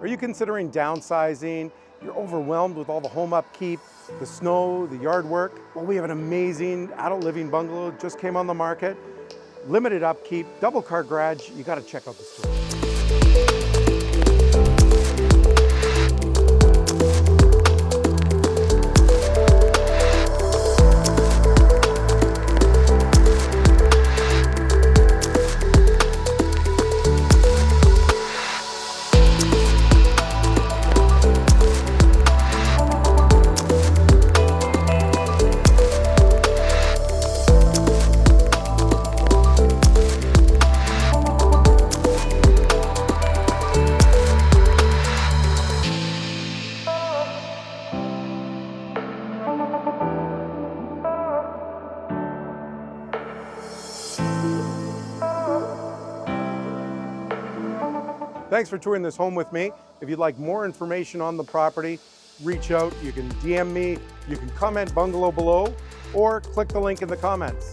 Are you considering downsizing? You're overwhelmed with all the home upkeep, the snow, the yard work? Well, we have an amazing adult living bungalow, just came on the market. Limited upkeep, double car garage. You gotta check out the store. Thanks for touring this home with me. If you'd like more information on the property, reach out. You can DM me, you can comment bungalow below, or click the link in the comments.